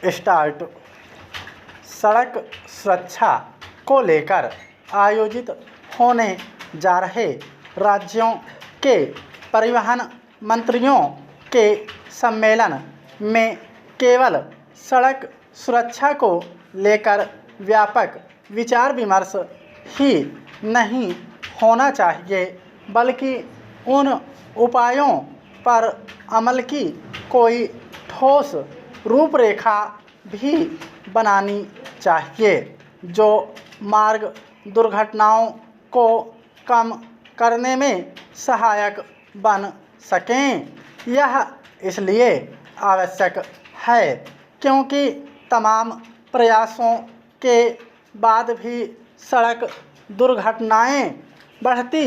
Start. सड़क सुरक्षा को लेकर आयोजित होने जा रहे राज्यों के परिवहन मंत्रियों के सम्मेलन में केवल सड़क सुरक्षा को लेकर व्यापक विचार विमर्श ही नहीं होना चाहिए, बल्कि उन उपायों पर अमल की कोई ठोस रूपरेखा भी बनानी चाहिए जो मार्ग दुर्घटनाओं को कम करने में सहायक बन सकें। यह इसलिए आवश्यक है क्योंकि तमाम प्रयासों के बाद भी सड़क दुर्घटनाएं बढ़ती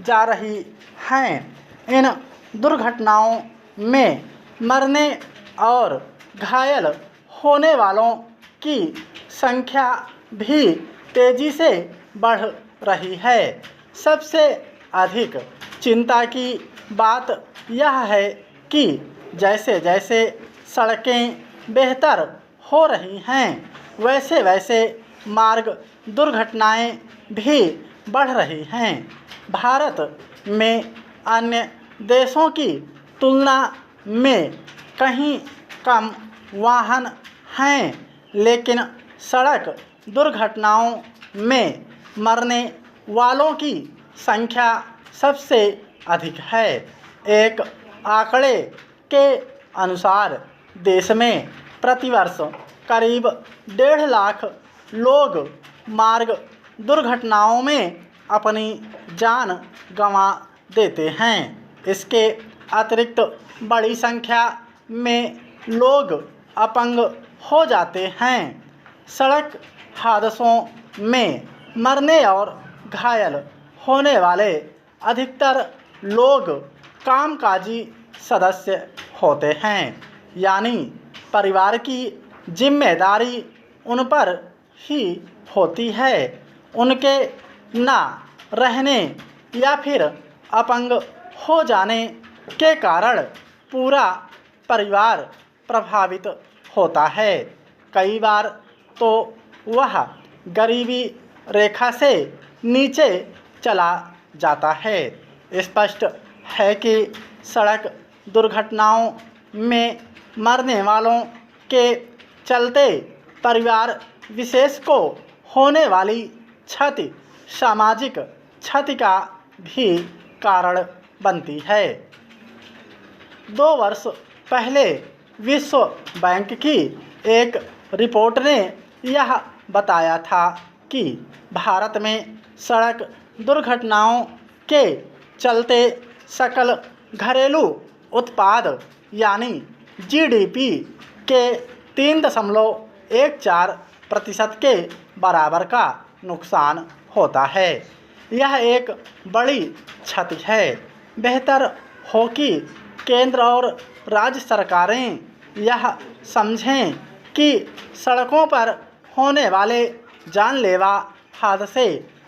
जा रही हैं। इन दुर्घटनाओं में मरने और घायल होने वालों की संख्या भी तेज़ी से बढ़ रही है। सबसे अधिक चिंता की बात यह है कि जैसे जैसे सड़कें बेहतर हो रही हैं, वैसे वैसे मार्ग दुर्घटनाएं भी बढ़ रही हैं। भारत में अन्य देशों की तुलना में कहीं कम वाहन हैं, लेकिन सड़क दुर्घटनाओं में मरने वालों की संख्या सबसे अधिक है। एक आंकड़े के अनुसार देश में प्रतिवर्ष करीब 1.5 लाख लोग मार्ग दुर्घटनाओं में अपनी जान गंवा देते हैं। इसके अतिरिक्त बड़ी संख्या में लोग अपंग हो जाते हैं। सड़क हादसों में मरने और घायल होने वाले अधिकतर लोग कामकाजी सदस्य होते हैं, यानी परिवार की जिम्मेदारी उन पर ही होती है। उनके ना रहने या फिर अपंग हो जाने के कारण पूरा परिवार प्रभावित होता है। कई बार तो वह गरीबी रेखा से नीचे चला जाता है। स्पष्ट है कि सड़क दुर्घटनाओं में मरने वालों के चलते परिवार विशेष को होने वाली क्षति सामाजिक क्षति का भी कारण बनती है। 2 वर्ष पहले विश्व बैंक की एक रिपोर्ट ने यह बताया था कि भारत में सड़क दुर्घटनाओं के चलते सकल घरेलू उत्पाद यानी जीडीपी के 3.14% के बराबर का नुकसान होता है। यह एक बड़ी क्षति है। बेहतर हो कि केंद्र और राज्य सरकारें यह समझें कि सड़कों पर होने वाले जानलेवा हादसे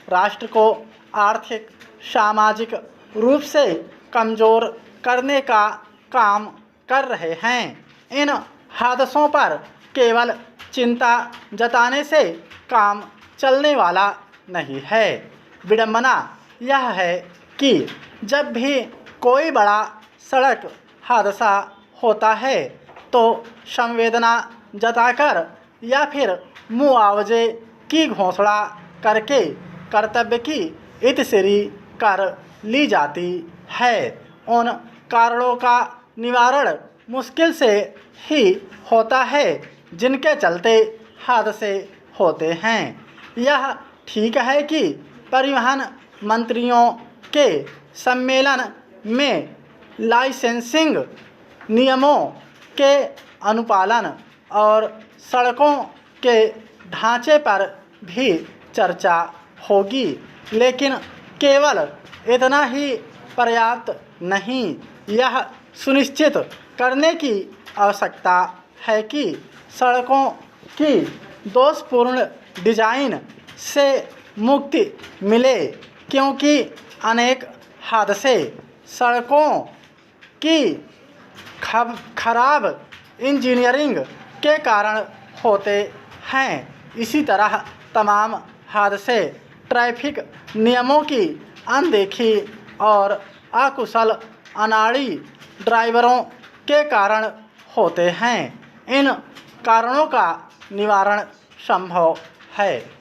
राष्ट्र को आर्थिक सामाजिक रूप से कमज़ोर करने का काम कर रहे हैं। इन हादसों पर केवल चिंता जताने से काम चलने वाला नहीं है। विडंबना यह है कि जब भी कोई बड़ा सड़क हादसा होता है तो संवेदना जताकर या फिर मुआवजे की घोषणा करके कर्तव्य की इत्सिरी कर ली जाती है। उन कारणों का निवारण मुश्किल से ही होता है जिनके चलते हादसे होते हैं। यह ठीक है कि परिवहन मंत्रियों के सम्मेलन में लाइसेंसिंग नियमों के अनुपालन और सड़कों के ढांचे पर भी चर्चा होगी, लेकिन केवल इतना ही पर्याप्त नहीं। यह सुनिश्चित करने की आवश्यकता है कि सड़कों की दोषपूर्ण डिजाइन से मुक्ति मिले, क्योंकि अनेक हादसे सड़कों की खराब इंजीनियरिंग के कारण होते हैं। इसी तरह तमाम हादसे ट्रैफिक नियमों की अनदेखी और अकुशल अनाड़ी ड्राइवरों के कारण होते हैं। इन कारणों का निवारण संभव है।